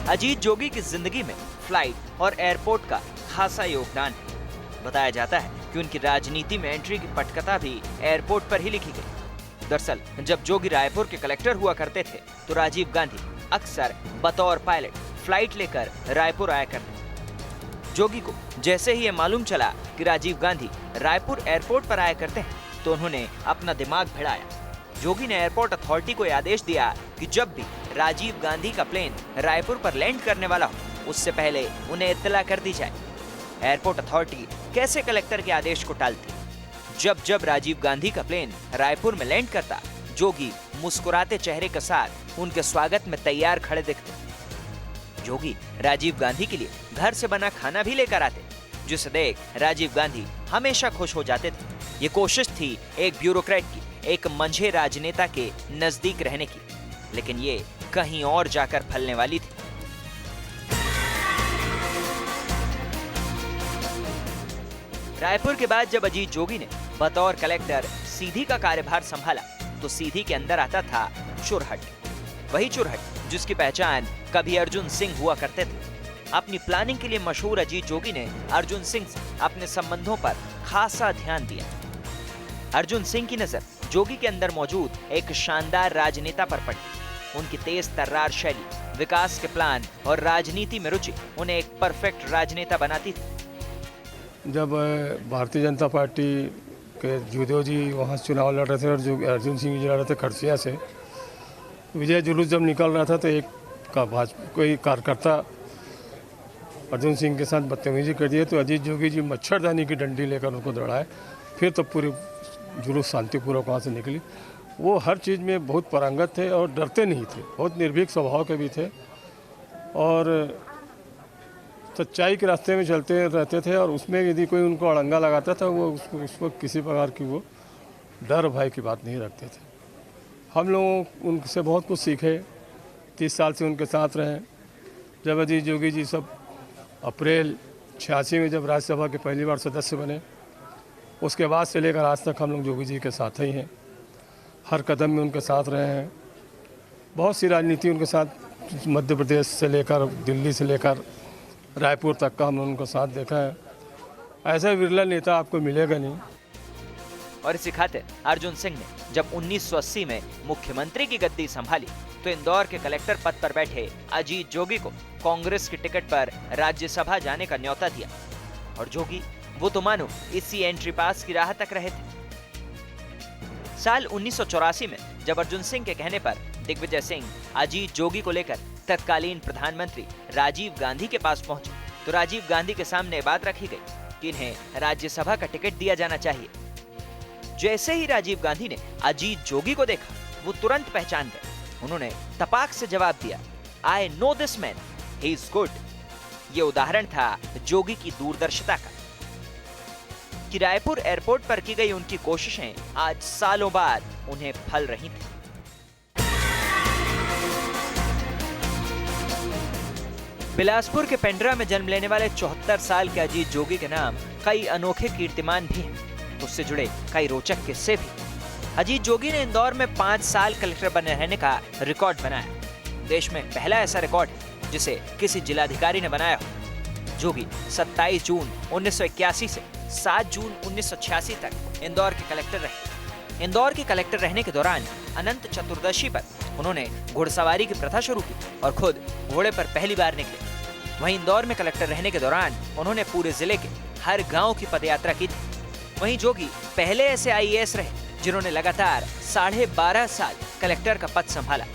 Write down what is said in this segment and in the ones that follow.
अजीत जोगी की जिंदगी में फ्लाइट और एयरपोर्ट का खासा योगदान है। बताया जाता है कि उनकी राजनीति में एंट्री की पटकथा भी एयरपोर्ट पर ही लिखी गई। दरअसल जब जोगी रायपुर के कलेक्टर हुआ करते थे तो राजीव गांधी अक्सर बतौर पायलट फ्लाइट लेकर रायपुर आया करते। जोगी को जैसे ही ये मालूम चला कि राजीव गांधी रायपुर एयरपोर्ट पर आया करते हैं तो उन्होंने अपना दिमाग भिड़ाया। जोगी ने एयरपोर्ट अथॉरिटी को आदेश दिया कि जब भी राजीव गांधी का प्लेन रायपुर पर लैंड करने वाला हो उससे पहले उन्हें इत्तला कर दी जाए। एयरपोर्ट अथॉरिटी कैसे कलेक्टर के आदेश को टालती? जब राजीव गांधी का प्लेन रायपुर में लैंड करता, जोगी मुस्कुराते चेहरे के साथ उनके स्वागत में तैयार खड़े दिखते। जोगी राजीव गांधी के लिए घर से बना खाना भी लेकर आते, जिसे देख राजीव गांधी हमेशा खुश हो जाते थे। ये कोशिश थी एक ब्यूरोक्रेट की, एक मंझे राजनेता के नजदीक रहने की, लेकिन ये कहीं और जाकर फलने वाली थी। रायपुर के बाद जब अजीत जोगी ने बतौर कलेक्टर सीधी का कार्यभार संभाला तो सीधी के अंदर आता था चुरहट। वही चुरहट जिसकी पहचान कभी अर्जुन सिंह हुआ करते थे। अपनी प्लानिंग के लिए मशहूर अजीत जोगी ने अर्जुन सिंह से अपने संबंधों पर खासा ध्यान दिया। अर्जुन सिंह की नजर जोगी के अंदर मौजूद एक शानदार राजनेता पर पड़ी। उनकी तेज तर्रार शैली, विकास के प्लान और राजनीति में रुचि उन्हें एक परफेक्ट राजनेता बनाती थी। जब भारतीय जनता पार्टी के जूदेव जी वहाँ चुनाव लड़ रहे थे और जो अर्जुन सिंह जी लड़ रहे थे खड़सिया से, विजय जुलूस जब निकल रहा था तो एक का भाजपा कोई कार्यकर्ता अर्जुन सिंह के साथ बदतमीजी कर दिए तो अजीत जोगी जी मच्छरदानी की डंडी लेकर उनको दौड़ाए। फिर तो पूरी जुलूस शांतिपूर्वक वहाँ से निकली। वो हर चीज़ में बहुत पारंगत थे और डरते नहीं थे, बहुत निर्भीक स्वभाव के भी थे और सच्चाई के रास्ते में चलते रहते थे। और उसमें यदि कोई उनको अड़ंगा लगाता था वो उसको किसी प्रकार की वो डर भय की बात नहीं रखते थे। हम लोग उनसे बहुत कुछ सीखे, 30 साल से उनके साथ रहे। जब अजीत जोगी जी सब अप्रैल 86 में जब राज्यसभा के पहली बार सदस्य बने, उसके बाद से लेकर आज तक हम लोग जोगी जी के साथ ही हैं। हर कदम में उनके साथ रहे हैं। बहुत सी राजनीति उनके साथ, मध्य प्रदेश से लेकर दिल्ली से लेकर रायपुर तक का हमने उनका साथ देखा है। ऐसा विरला नेता आपको मिलेगा नहीं। और इसी खातिर अर्जुन सिंह ने जब 1980 में मुख्यमंत्री की गद्दी संभाली तो इंदौर के कलेक्टर पद पर बैठे अजीत जोगी को कांग्रेस की टिकट पर राज्यसभा जाने का न्योता दिया। और जोगी वो तो मानो इसी एंट्री पास की राह तक रहे थे। साल 1984 में जब अर्जुन सिंह के कहने पर दिग्विजय सिंह अजीत जोगी को लेकर तत्कालीन प्रधानमंत्री राजीव गांधी के पास पहुंचे तो राजीव गांधी के सामने बात रखी गई कि इन्हें राज्यसभा का टिकट दिया जाना चाहिए। जैसे ही राजीव गांधी ने अजीत जोगी को देखा वो तुरंत पहचान गए। उन्होंने तपाक से जवाब दिया, I know this man, he is good. ये उदाहरण था जोगी की दूरदर्शिता का कि रायपुर एयरपोर्ट पर की गई उनकी कोशिशें आज सालों बाद उन्हें फल रही थी। बिलासपुर के पेंड्रा में जन्म लेने वाले 74 साल के अजीत जोगी के नाम कई अनोखे कीर्तिमान भी हैं। उससे जुड़े कई रोचक किस्से भी। अजीत जोगी ने इंदौर में 5 साल कलेक्टर बने रहने का रिकॉर्ड बनाया। देश में पहला ऐसा रिकॉर्ड है जिसे किसी जिलाधिकारी ने बनाया हो। जोगी 27 जून 1981 से 7 जून 1986 तक इंदौर के कलेक्टर रहे। इंदौर के कलेक्टर रहने के दौरान अनंत चतुर्दशी पर उन्होंने घुड़सवारी की प्रथा शुरू की और खुद घोड़े पर पहली बार निकले। वहीं इंदौर में कलेक्टर रहने के दौरान उन्होंने पूरे जिले के हर गांव की पदयात्रा की थी। वहीं जोगी पहले ऐसे आईएएस रहे जिन्होंने लगातार 12.5 साल कलेक्टर का पद संभाला।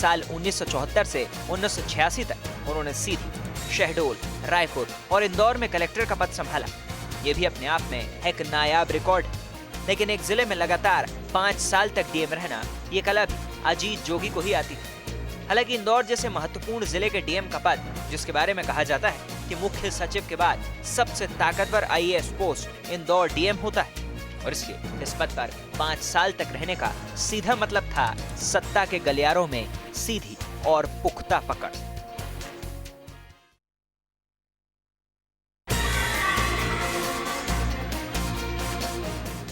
साल 1974 से 1986 तक उन्होंने सीधी, शहडोल, रायपुर और इंदौर में कलेक्टर का पद संभाला। ये भी अपने आप में एक नायाब रिकॉर्ड है। लेकिन एक जिले में लगातार 5 साल तक डीएम रहना, ये कला भी अजीत जोगी को ही आती थी। हालांकि इंदौर जैसे महत्वपूर्ण जिले के डीएम का पद, जिसके बारे में कहा जाता है कि मुख्य सचिव के बाद सबसे ताकतवर आईएएस पोस्ट इंदौर डीएम होता है, और इसलिए इस पद पर 5 साल तक रहने का सीधा मतलब था सत्ता के गलियारों में सीधी और पुख्ता पकड़।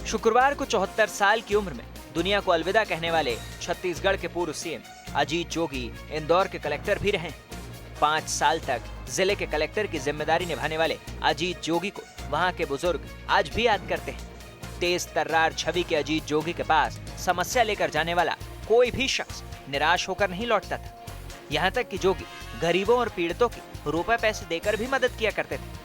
शुक्रवार को 74 साल की उम्र में दुनिया को अलविदा कहने वाले छत्तीसगढ़ के पूर्व सीएम अजीत जोगी इंदौर के कलेक्टर भी रहे। 5 साल तक जिले के कलेक्टर की जिम्मेदारी निभाने वाले अजीत जोगी को वहां के बुजुर्ग आज भी याद करते हैं। तेज तर्रार छवि के अजीत जोगी के पास समस्या लेकर जाने वाला कोई भी शख्स निराश होकर नहीं लौटता था। यहाँ तक कि जोगी गरीबों और पीड़ितों की रुपए पैसे देकर भी मदद किया करते थे।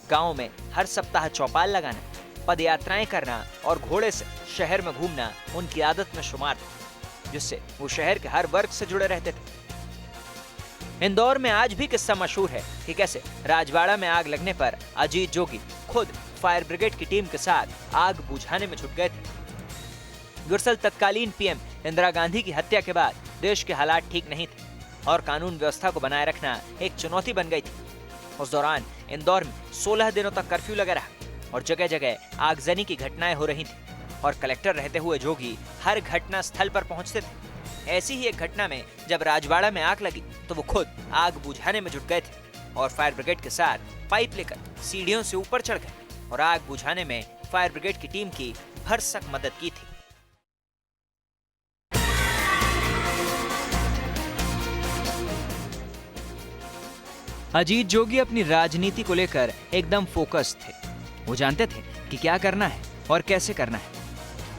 गाँव में हर सप्ताह चौपाल लगाना, पद यात्राएं करना और घोड़े से शहर में घूमना उनकी आदत में शुमार था, जिससे वो शहर के हर वर्ग से जुड़े रहते थे। इंदौर में आज भी किस्सा मशहूर है कि कैसे राजवाड़ा में आग लगने पर अजीत जोगी खुद फायर ब्रिगेड की टीम के साथ आग बुझाने में जुट गए थे। दरअसल तत्कालीन पीएम इंदिरा गांधी की हत्या के बाद देश के हालात ठीक नहीं थे और कानून व्यवस्था को बनाए रखना एक चुनौती बन गई थी। उस दौरान इंदौर में 16 दिनों तक कर्फ्यू लगा रहा और जगह जगह आगजनी की घटनाएं हो रही थी और कलेक्टर रहते हुए जोगी हर घटना स्थल पर पहुंचते थे। ऐसी ही एक घटना में जब राजवाड़ा में आग लगी तो वो खुद आग बुझाने में जुट गए थे और फायर ब्रिगेड के साथ पाइप लेकर सीढ़ियों से ऊपर चढ़ गए और आग बुझाने में फायर ब्रिगेड की टीम की भरसक मदद की थी। अजीत जोगी अपनी राजनीति को लेकर एकदम फोकस थे। वो जानते थे कि क्या करना है और कैसे करना है।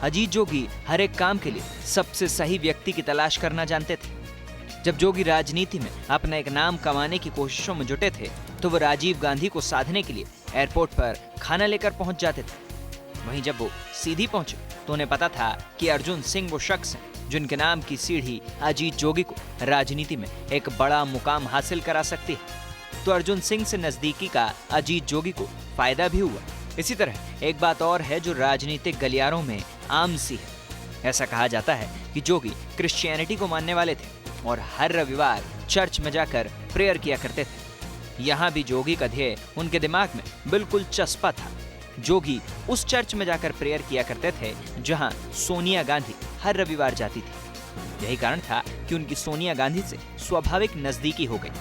अजीत जोगी हर एक काम के लिए सबसे सही व्यक्ति की तलाश करना जानते थे। जब जोगी राजनीति में अपना एक नाम कमाने की कोशिशों में जुटे थे तो वो राजीव गांधी को साधने के लिए एयरपोर्ट पर खाना लेकर पहुंच जाते थे। वहीं जब वो सीधी पहुंचे तो उन्हें पता था कि अर्जुन सिंह वो शख्स हैं जिनके नाम की सीढ़ी अजीत जोगी को राजनीति में एक बड़ा मुकाम हासिल करा सकती है। तो अर्जुन सिंह से नजदीकी का अजीत जोगी को फायदा भी हुआ। इसी तरह एक बात और है जो राजनीतिक गलियारों में आम सी है। ऐसा कहा जाता है कि जोगी क्रिश्चियनिटी को मानने वाले थे और हर रविवार चर्च में जाकर प्रेयर किया करते थे। यहाँ भी जोगी का ध्येय उनके दिमाग में बिल्कुल चस्पा था। जोगी उस चर्च में जाकर प्रेयर किया करते थे जहाँ सोनिया गांधी हर रविवार जाती थी। यही कारण था कि उनकी सोनिया गांधी से स्वाभाविक नजदीकी हो गई।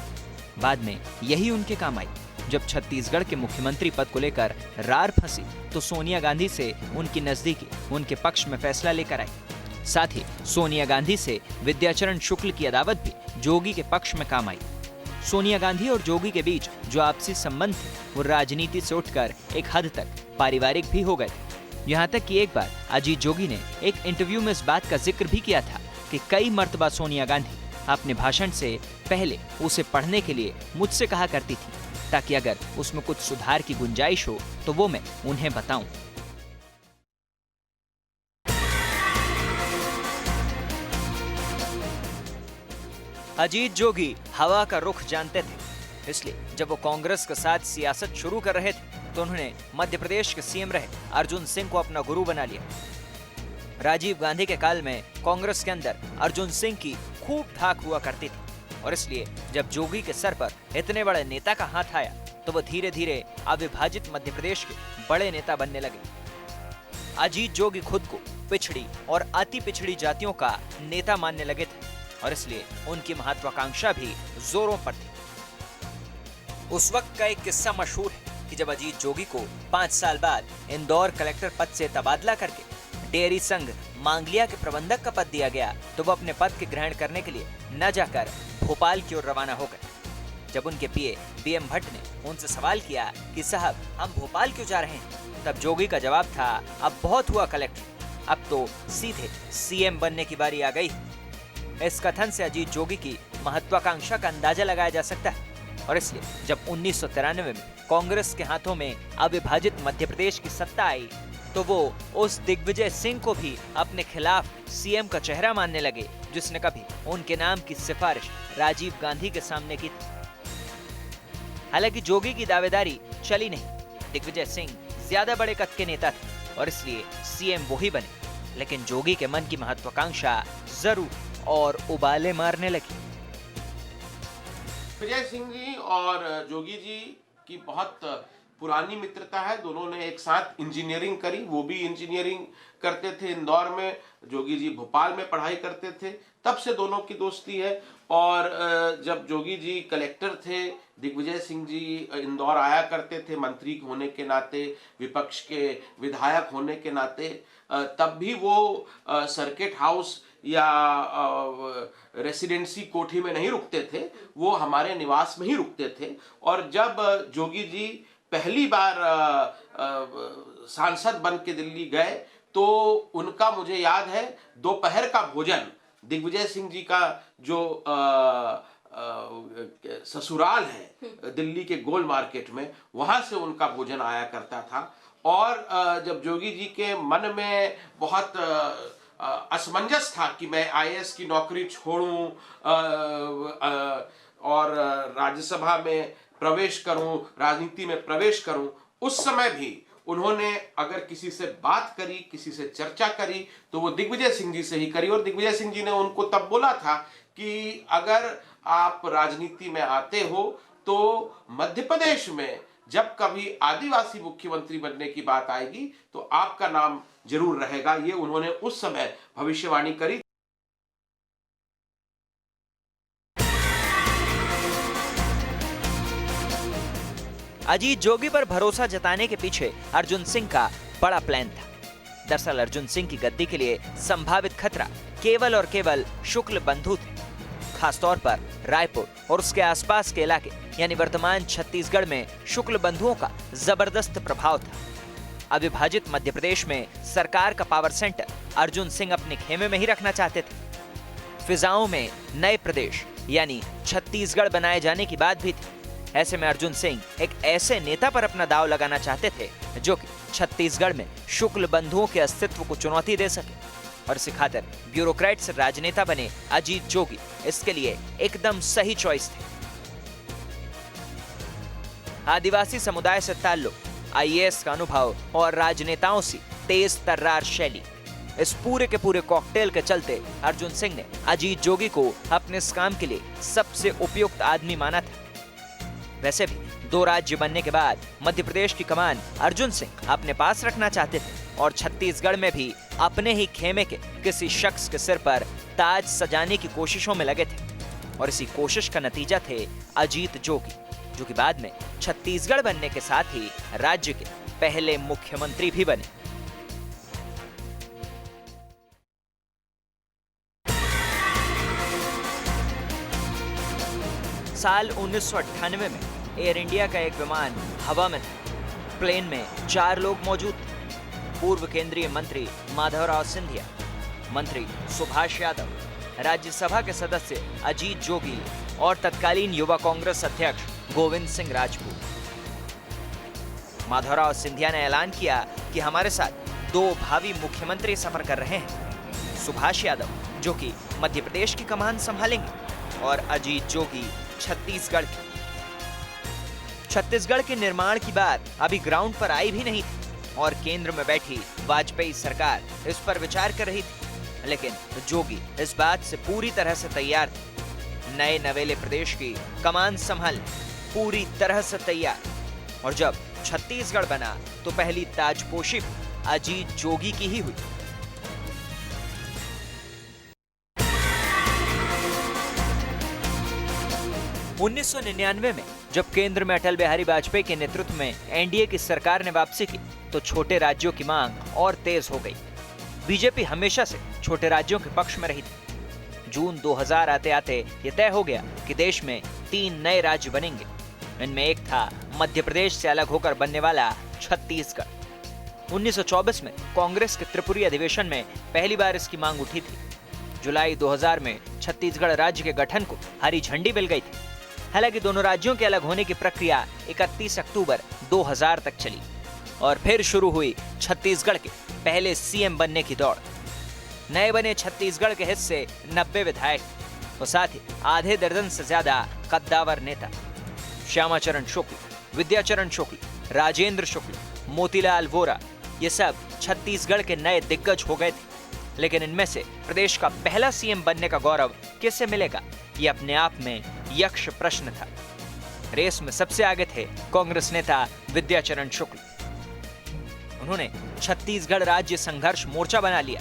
बाद में यही उनके काम आई। जब छत्तीसगढ़ के मुख्यमंत्री पद को लेकर रार फंसी तो सोनिया गांधी से उनकी नजदीकी उनके पक्ष में फैसला लेकर आई। साथ ही सोनिया गांधी से विद्याचरण शुक्ल की अदावत भी जोगी के पक्ष में काम आई। सोनिया गांधी और जोगी के बीच जो आपसी संबंध थे वो राजनीति से उठकर एक हद तक पारिवारिक भी हो गए थे। यहाँ तक कि एक बार अजीत जोगी ने एक इंटरव्यू में इस बात का जिक्र भी किया था कि कई मर्तबा सोनिया गांधी अपने भाषण से पहले उसे पढ़ने के लिए मुझसे कहा करती थी ताकि अगर उसमें कुछ सुधार की गुंजाइश हो तो वो मैं उन्हें बताऊं। अजीत जोगी हवा का रुख जानते थे, इसलिए जब वो कांग्रेस के साथ सियासत शुरू कर रहे थे तो उन्होंने मध्य प्रदेश के सीएम रहे अर्जुन सिंह को अपना गुरु बना लिया। राजीव गांधी के काल में कांग्रेस के अंदर अर्जुन सिंह की खूब धाक हुआ करती थी और इसलिए जब जोगी के सर पर इतने बड़े नेता का हाथ आया तो वो धीरे धीरे अविभाजित मध्य प्रदेश के बड़े नेता बनने लगे। अजीत जोगी खुद को पिछड़ी और अति पिछड़ी जातियों का नेता मानने लगे थे और इसलिए उनकी महत्वाकांक्षा भी जोरों पर थी। उस वक्त का एक किस्सा मशहूर है कि जब अजीत जोगी को 5 साल बाद इंदौर कलेक्टर पद से तबादला करके डेयरी संघ मांगलिया के प्रबंधक का पद दिया गया तो वो अपने पद के ग्रहण करने के लिए न जाकर भोपाल की ओर रवाना हो गए। जब उनके पीए बीएम भट्ट ने उनसे सवाल किया कि साहब हम भोपाल क्यों जा रहे हैं, तब जोगी का जवाब था अब बहुत हुआ कलेक्टर, अब तो सीधे सीएम बनने की बारी आ गई। इस कथन से अजीत जोगी की महत्वाकांक्षा का अंदाजा लगाया जा सकता है और इसलिए जब 1993 में कांग्रेस के हाथों में अविभाजित मध्य प्रदेश की सत्ता आई तो वो उस दिग्विजय सिंह को भी अपने खिलाफ सीएम का चेहरा मानने लगे जिसने कभी उनके नाम की सिफारिश राजीव गांधी के सामने की थी। हालांकि जोगी की दावेदारी चली नहीं। दिग्विजय सिंह ज्यादा बड़े कद के नेता थे और इसलिए सीएम वो ही बने, लेकिन जोगी के मन की महत्वाकांक्षा जरूर और उबाले मारने लगी। विजय सिंह जी और जोगी जी की बहुत पुरानी मित्रता है। दोनों ने एक साथ इंजीनियरिंग करी, वो भी इंजीनियरिंग करते थे इंदौर में, जोगी जी भोपाल में पढ़ाई करते थे, तब से दोनों की दोस्ती है। और जब जोगी जी कलेक्टर थे, दिग्विजय सिंह जी इंदौर आया करते थे मंत्री होने के नाते, विपक्ष के विधायक होने के नाते, तब भी वो सर्किट हाउस या रेसिडेंसी कोठी में नहीं रुकते थे, वो हमारे निवास में ही रुकते थे। और जब जोगी जी पहली बार सांसद बन के दिल्ली गए तो उनका मुझे याद है दोपहर का भोजन दिग्विजय सिंह जी का जो ससुराल है दिल्ली के गोल मार्केट में, वहां से उनका भोजन आया करता था। और जब जोगी जी के मन में बहुत असमंजस था कि मैं आईएएस की नौकरी छोड़ूं और राज्यसभा में प्रवेश करूं, राजनीति में प्रवेश करूं, उस समय भी उन्होंने अगर किसी से बात करी, किसी से चर्चा करी, तो वो दिग्विजय सिंह जी से ही करी। और दिग्विजय सिंह जी ने उनको तब बोला था कि अगर आप राजनीति में आते हो तो मध्य प्रदेश में जब कभी आदिवासी मुख्यमंत्री बनने की बात आएगी तो आपका नाम जरूर रहेगा। ये उन्होंने उस समय भविष्यवाणी करी। अजीत जोगी पर भरोसा जताने के पीछे अर्जुन सिंह का बड़ा प्लान था। दरअसल अर्जुन सिंह की गद्दी के लिए संभावित खतरा केवल और केवल शुक्ल बंधु थे। खासतौर पर रायपुर और उसके आसपास के इलाके यानी वर्तमान छत्तीसगढ़ में शुक्ल बंधुओं का जबरदस्त प्रभाव था। अविभाजित मध्य प्रदेश में सरकार का पावर सेंटर अर्जुन सिंह अपने खेमे में ही रखना चाहते थे। फिजाओं में नए प्रदेश यानी छत्तीसगढ़ बनाए जाने की बात भी थी। ऐसे में अर्जुन सिंह एक ऐसे नेता पर अपना दांव लगाना चाहते थे जो कि छत्तीसगढ़ में शुक्ल बंधुओं के अस्तित्व को चुनौती दे सके। और इसी खातिर ब्यूरोक्रेट से राजनेता बने अजीत जोगी इसके लिए एकदम सही चॉइस थे। आदिवासी समुदाय से ताल्लुक, आईएएस का अनुभव और राजनेताओं से तेज तर्रार शैली, इस पूरे के पूरे कॉकटेल के चलते अर्जुन सिंह ने अजीत जोगी को अपने इस काम के लिए सबसे उपयुक्त आदमी माना था। वैसे भी 2 राज्य बनने के बाद मध्य प्रदेश की कमान अर्जुन सिंह अपने पास रखना चाहते थे और छत्तीसगढ़ में भी अपने ही खेमे के किसी शख्स के सिर पर ताज सजाने की कोशिशों में लगे थे। और इसी कोशिश का नतीजा थे अजीत जोगी, जो कि बाद में छत्तीसगढ़ बनने के साथ ही राज्य के पहले मुख्यमंत्री भी बने। साल 1998 में एयर इंडिया का एक विमान हवा में था। प्लेन में 4 लोग मौजूद थे। पूर्व केंद्रीय मंत्री माधवराव सिंधिया, मंत्री सुभाष यादव, राज्यसभा के सदस्य अजीत जोगी और तत्कालीन युवा कांग्रेस अध्यक्ष गोविंद सिंह राजपूत। माधवराव सिंधिया ने ऐलान किया कि हमारे साथ 2 भावी मुख्यमंत्री सफर कर रहे हैं। सुभाष यादव जो कि मध्य प्रदेश की कमान संभालेंगे और अजीत जोगी छत्तीसगढ़ की। छत्तीसगढ़ के निर्माण की बात अभी ग्राउंड पर आई भी नहीं थी और केंद्र में बैठी वाजपेयी सरकार इस पर विचार कर रही थी। लेकिन जोगी इस बात से पूरी तरह से तैयार थे। नए नवेले प्रदेश की कमान संभालने पूरी तरह से तैयार। और जब छत्तीसगढ़ बना तो पहली ताजपोशी अजीत जोगी की ही हुई। उन्नीस 1999 में जब केंद्र में अटल बिहारी वाजपेयी के नेतृत्व में एनडीए की सरकार ने वापसी की तो छोटे राज्यों की मांग और तेज हो गई। बीजेपी हमेशा से छोटे राज्यों के पक्ष में रही थी। जून 2000 आते आते ये तय हो गया कि देश में 3 नए राज्य बनेंगे। इनमें एक था मध्य प्रदेश से अलग होकर बनने वाला छत्तीसगढ़। 1924 में कांग्रेस के त्रिपुरी अधिवेशन में पहली बार इसकी मांग उठी थी। जुलाई 2000 में छत्तीसगढ़ राज्य के गठन को हरी झंडी मिल गई थी। हालांकि दोनों राज्यों के अलग होने की प्रक्रिया 31 अक्टूबर 2000 तक चली और फिर शुरू हुई छत्तीसगढ़ के पहले सीएम बनने की दौड़। नए बने छत्तीसगढ़ के हिस्से 90 विधायक और साथ ही आधे दर्जन से ज्यादा कद्दावर नेता। श्यामाचरण शुक्ल, विद्याचरण शुक्ल, राजेंद्र शुक्ल, मोतीलाल वोरा, ये सब छत्तीसगढ़ के नए दिग्गज हो गए थे। लेकिन इनमें से प्रदेश का पहला सीएम बनने का गौरव किसे मिलेगा, ये अपने आप में यक्ष प्रश्न था। रेस में सबसे आगे थे कांग्रेस नेता विद्याचरण शुक्ल। उन्होंने छत्तीसगढ़ राज्य संघर्ष मोर्चा बना लिया।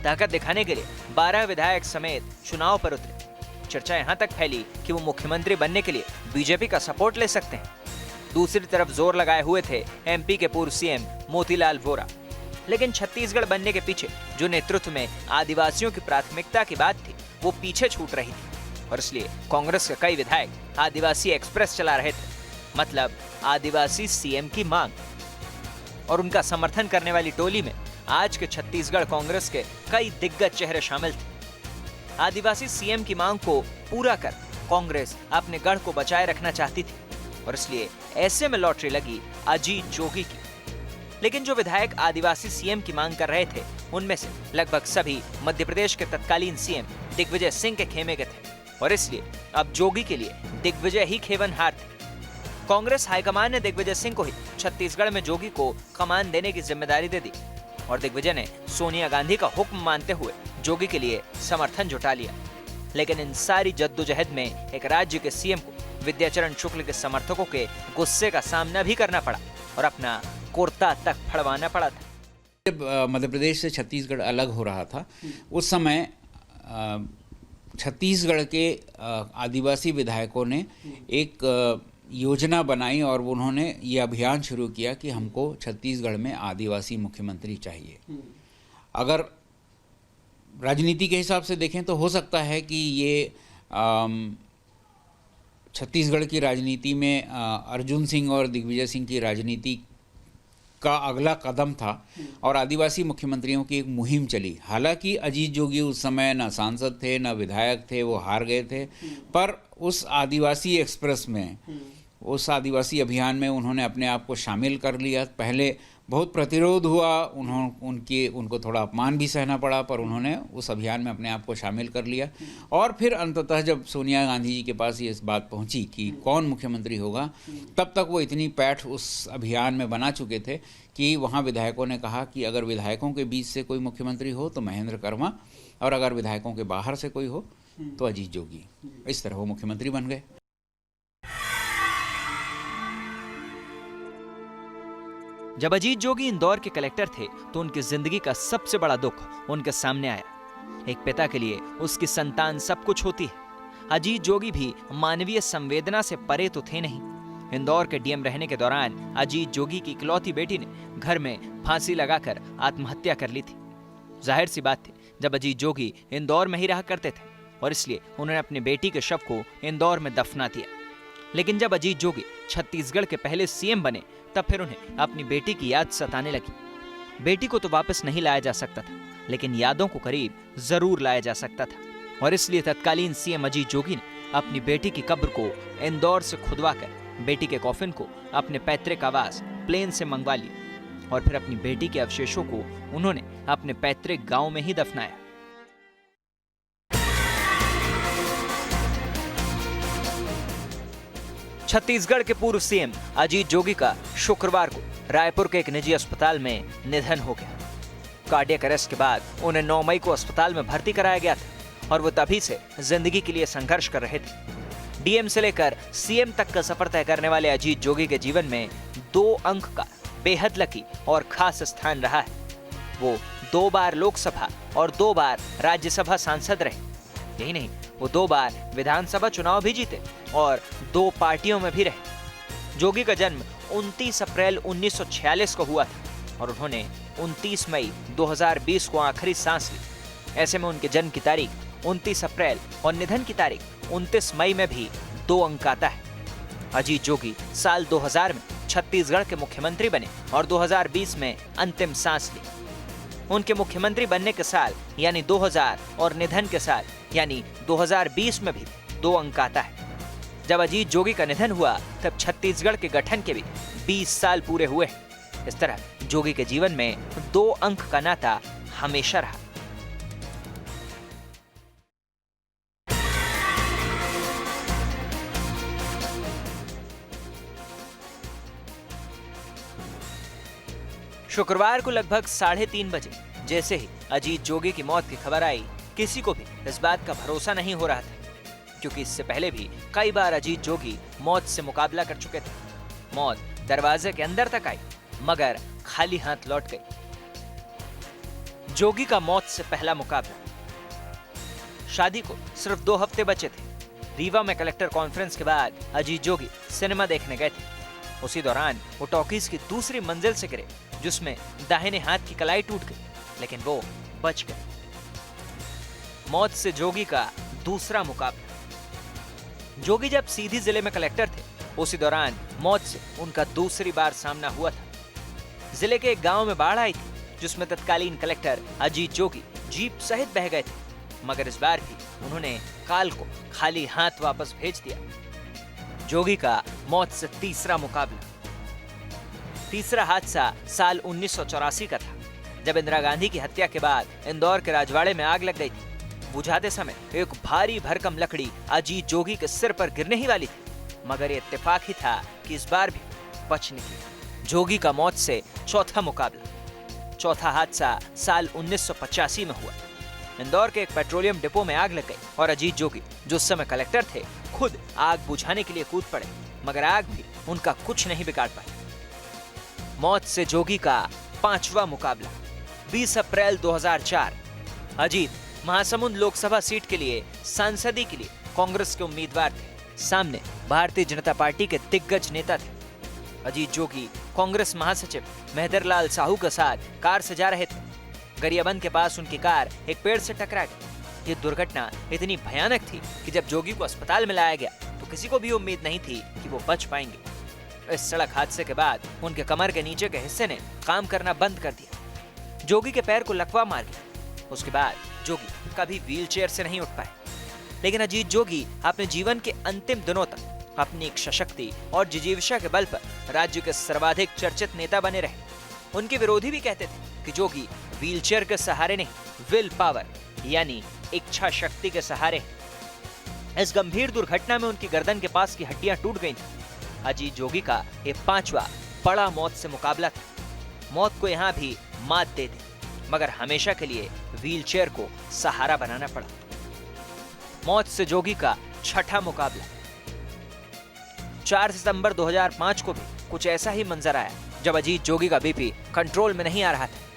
ताकत दिखाने के लिए 12 विधायक समेत चुनाव पर उतरे। चर्चा यहां तक फैली कि वो मुख्यमंत्री बनने के लिए बीजेपी का सपोर्ट ले सकते हैं। दूसरी तरफ जोर लगाए हुए थे एमपी के पूर्व सीएम मोतीलाल वोरा। लेकिन छत्तीसगढ़ बनने के पीछे जो नेतृत्व में आदिवासियों की प्राथमिकता की बात थी वो पीछे छूट रही थी और इसलिए कांग्रेस के कई विधायक आदिवासी एक्सप्रेस चला रहे थे, मतलब आदिवासी सीएम की मांग। और उनका समर्थन करने वाली टोली में आज के छत्तीसगढ़ कांग्रेस के कई दिग्गज चेहरे शामिल थे। आदिवासी सीएम की मांग को पूरा कर कांग्रेस अपने गढ़ को बचाए रखना चाहती थी और इसलिए ऐसे में लॉटरी लगी अजीत जोगी की। लेकिन जो विधायक आदिवासी सीएम की मांग कर रहे थे उनमें से लगभग सभी मध्य प्रदेश के तत्कालीन सीएम दिग्विजय सिंह के खेमे के थे और इसलिए अब जोगी के लिए दिग्विजय ही खेवनहार थे। कांग्रेस हाईकमान ने दिग्विजय सिंह को ही छत्तीसगढ़ में जोगी को कमान देने की जिम्मेदारी दे दी और दिग्विजय ने सोनिया गांधी का हुक्म मानते हुए जोगी के लिए समर्थन जुटा लिया। लेकिन इन सारी जद्दोजहद में एक राज्य के सीएम को विद्याचरण शुक्ल के समर्थकों के गुस्से का सामना भी करना पड़ा और अपना कुर्ता तक फड़वाना पड़ा था। जब मध्य प्रदेश से छत्तीसगढ़ अलग हो रहा था उस समय छत्तीसगढ़ के आदिवासी विधायकों ने एक योजना बनाई और उन्होंने ये अभियान शुरू किया कि हमको छत्तीसगढ़ में आदिवासी मुख्यमंत्री चाहिए। अगर राजनीति के हिसाब से देखें तो हो सकता है कि ये छत्तीसगढ़ की राजनीति में अर्जुन सिंह और दिग्विजय सिंह की राजनीति का अगला कदम था और आदिवासी मुख्यमंत्रियों की एक मुहिम चली। हालांकि अजीत जोगी उस समय न सांसद थे न विधायक थे, वो हार गए थे, पर उस आदिवासी एक्सप्रेस में, उस आदिवासी अभियान में उन्होंने अपने आप को शामिल कर लिया। पहले बहुत प्रतिरोध हुआ, उनको थोड़ा अपमान भी सहना पड़ा, पर उन्होंने उस अभियान में अपने आप को शामिल कर लिया। और फिर अंततः जब सोनिया गांधी जी के पास ये बात पहुंची कि कौन मुख्यमंत्री होगा, तब तक वो इतनी पैठ उस अभियान में बना चुके थे कि वहाँ विधायकों ने कहा कि अगर विधायकों के बीच से कोई मुख्यमंत्री हो तो महेंद्र कर्मा, और अगर विधायकों के बाहर से कोई हो तो अजीत जोगी। इस तरह वो मुख्यमंत्री बन गए। जब अजीत जोगी इंदौर के कलेक्टर थे तो उनकी जिंदगी का सबसे बड़ा दुख उनके सामने आया। एक पिता के लिए उसकी संतान सब कुछ होती है। अजीत जोगी भी मानवीय संवेदना से परे तो थे नहीं। इंदौर के डीएम रहने के दौरान अजीत जोगी की इकलौती बेटी ने घर में फांसी लगाकर आत्महत्या कर ली थी। जाहिर सी बात थी, जब अजीत जोगी इंदौर में ही रहा करते थे और इसलिए उन्होंने अपनी बेटी के शव को इंदौर में दफना दिया। लेकिन जब अजीत जोगी छत्तीसगढ़ के पहले सीएम बने तब फिर उन्हें अपनी बेटी की याद सताने लगी। बेटी को तो वापस नहीं लाया जा सकता था, लेकिन यादों को करीब जरूर लाया जा सकता था और इसलिए तत्कालीन सीएम अजीत जोगी ने अपनी बेटी की कब्र को इंदौर से खुदवाकर बेटी के कॉफिन को अपने पैतृक आवास प्लेन से मंगवा लिया और फिर अपनी बेटी के अवशेषों को उन्होंने अपने पैतृक गांव में ही दफनाया। छत्तीसगढ़ के पूर्व सीएम अजीत जोगी का शुक्रवार को रायपुर के एक निजी अस्पताल में निधन हो गया। कार्डियक अरेस्ट के बाद उन्हें 9 मई को अस्पताल में भर्ती कराया गया था और वो तभी से जिंदगी के लिए संघर्ष कर रहे थे। डीएम से लेकर सीएम तक का सफर तय करने वाले अजीत जोगी के जीवन में 2 अंक का बेहद लकी और खास स्थान रहा है। वो 2 बार लोकसभा और 2 बार राज्यसभा सांसद रहे। यही नहीं, वो 2 बार विधानसभा चुनाव भी जीते और 2 पार्टियों में भी रहे। जोगी का जन्म 29 अप्रैल 1946 को हुआ था और उन्होंने 29 मई 2020 को आखिरी सांस ली। ऐसे में उनके जन्म की तारीख 29 अप्रैल और निधन की तारीख 29 मई में भी 2 अंक आता है। अजीत जोगी साल 2000 में छत्तीसगढ़ के मुख्यमंत्री बने और 2020 में अंतिम सांस ली। उनके मुख्यमंत्री बनने के साल यानी 2000 और निधन के साल यानी 2020 में भी 2 अंक आता है। जब अजीत जोगी का निधन हुआ तब छत्तीसगढ़ के गठन के भी 20 साल पूरे हुए। इस तरह जोगी के जीवन में 2 अंक का नाता हमेशा रहा। शुक्रवार को लगभग 3:30 बजे जैसे ही अजीत जोगी की मौत की खबर आई, किसी को भी इस बात का भरोसा नहीं हो रहा था, क्योंकि इससे पहले भी कई बार अजीत जोगी मौत से मुकाबला कर चुके थे। मौत दरवाजे के अंदर तक आई मगर खाली हाथ लौट गई। जोगी का मौत से पहला मुकाबला। शादी को सिर्फ 2 हफ्ते बचे थे। रीवा में कलेक्टर कॉन्फ्रेंस के बाद अजीत जोगी सिनेमा देखने गए थे। उसी दौरान वो टॉकीज की दूसरी मंजिल से गिरे, जिसमें दाहिने हाथ की कलाई टूट गई, लेकिन वो बच गए। मौत से जोगी का दूसरा मुकाबला। जोगी जब सीधी जिले में कलेक्टर थे, उसी दौरान मौत से उनका दूसरी बार सामना हुआ था। जिले के एक गांव में बाढ़ आई थी, जिसमें तत्कालीन कलेक्टर अजीत जोगी जीप सहित बह गए थे, मगर इस बार भी उन्होंने काल को खाली हाथ वापस भेज दिया। जोगी का मौत से तीसरा मुकाबला। तीसरा हादसा साल 1984 का था, जब इंदिरा गांधी की हत्या के बाद इंदौर के राजवाड़े में आग लग गई थी। बुझाते समय एक भारी भरकम लकड़ी अजीत जोगी के सिर पर गिरने ही वाली थी, मगर ये इत्तेफाक ही था कि इस बार भी बच निकली। जोगी का मौत से चौथा मुकाबला। चौथा हादसा साल 1985 में हुआ। इंदौर के एक पेट्रोलियम डिपो में आग लग गई और अजीत जोगी, जो उस समय कलेक्टर थे, खुद आग बुझाने के लिए कूद पड़े, मगर आग भी उनका कुछ नहीं बिगाड़ पाई। मौत से जोगी का पांचवा मुकाबला। 20 अप्रैल 2004। अजीत महासमुंद लोकसभा सीट के लिए सांसदी के लिए कांग्रेस के उम्मीदवार थे। सामने भारतीय जनता पार्टी के दिग्गज नेता थे। अजीत जोगी कांग्रेस महासचिव मेहदरलाल साहू के साथ कार से जा रहे थे। गरियाबंद के पास उनकी कार एक पेड़ से टकरा गई। ये दुर्घटना इतनी भयानक थी कि जब जोगी को अस्पताल में लाया गया तो किसी को भी उम्मीद नहीं थी कि वो बच पाएंगे। इस सड़क हादसे के बाद उनके कमर के नीचे के हिस्से ने काम करना बंद कर दिया। जोगी के पैर को लकवा मार गया। उसके बाद जोगी कभी व्हीलचेयर से नहीं उठ पाए, लेकिन अजीत जोगी अपने जीवन के अंतिम दिनों तक अपनी इच्छा शक्ति और जिजीविषा के बल पर राज्य के सर्वाधिक चर्चित नेता बने रहे। उनके विरोधी भी कहते थे कि जोगी व्हीलचेयर के सहारे नहीं, विल पावर यानी इच्छा शक्ति के सहारे। इस गंभीर दुर्घटना में उनकी गर्दन के पास की हड्डियां टूट गई थी। अजीत जोगी का ये पांचवा बड़ा मौत से मुकाबला था। मौत को यहाँ भी मात दे दी, मगर हमेशा के लिए व्हीलचेयर को सहारा बनाना पड़ा। मौत से जोगी का छठा मुकाबला। 4 सितंबर 2005 को भी कुछ ऐसा ही मंजर आया, जब अजीत जोगी का बीपी कंट्रोल में नहीं आ रहा था।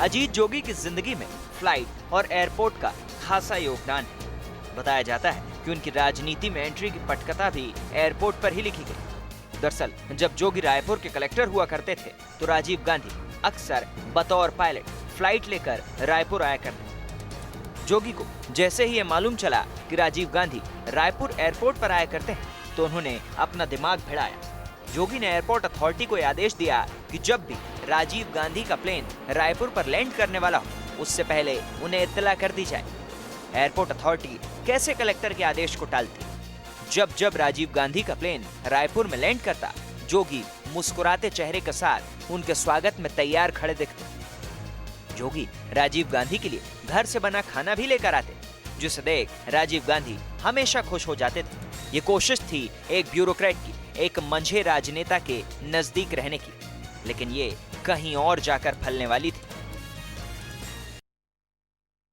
अजीत जोगी की जिंदगी में फ्लाइट और एयरपोर्ट का खासा योगदान है। बताया जाता है कि उनकी राजनीति में एंट्री की पटकथा भी एयरपोर्ट पर ही लिखी गई। दरअसल जब जोगी रायपुर के कलेक्टर हुआ करते थे, तो राजीव गांधी अक्सर बतौर पायलट फ्लाइट लेकर रायपुर आया करते। जोगी को जैसे ही ये मालूम चला कि राजीव गांधी रायपुर एयरपोर्ट पर आया करते हैं, तो उन्होंने अपना दिमाग भिड़ाया। जोगी ने एयरपोर्ट अथॉरिटी को आदेश दिया कि जब भी राजीव गांधी का प्लेन रायपुर पर लैंड करने वाला हो, उससे पहले उन्हें इत्तला कर दी जाए। एयरपोर्ट अथॉरिटी कैसे कलेक्टर के आदेश को टालती? जब राजीव गांधी का प्लेन रायपुर में लैंड करता, जोगी मुस्कुराते चेहरे के साथ उनके स्वागत में तैयार खड़े दिखते। जोगी राजीव गांधी के लिए घर से बना खाना भी लेकर आते, जिसे देख राजीव गांधी हमेशा खुश हो जाते थे। ये कोशिश थी एक ब्यूरोक्रेट की, एक मंझे राजनेता के नजदीक रहने की, लेकिन ये कहीं और जाकर फलने वाली थी।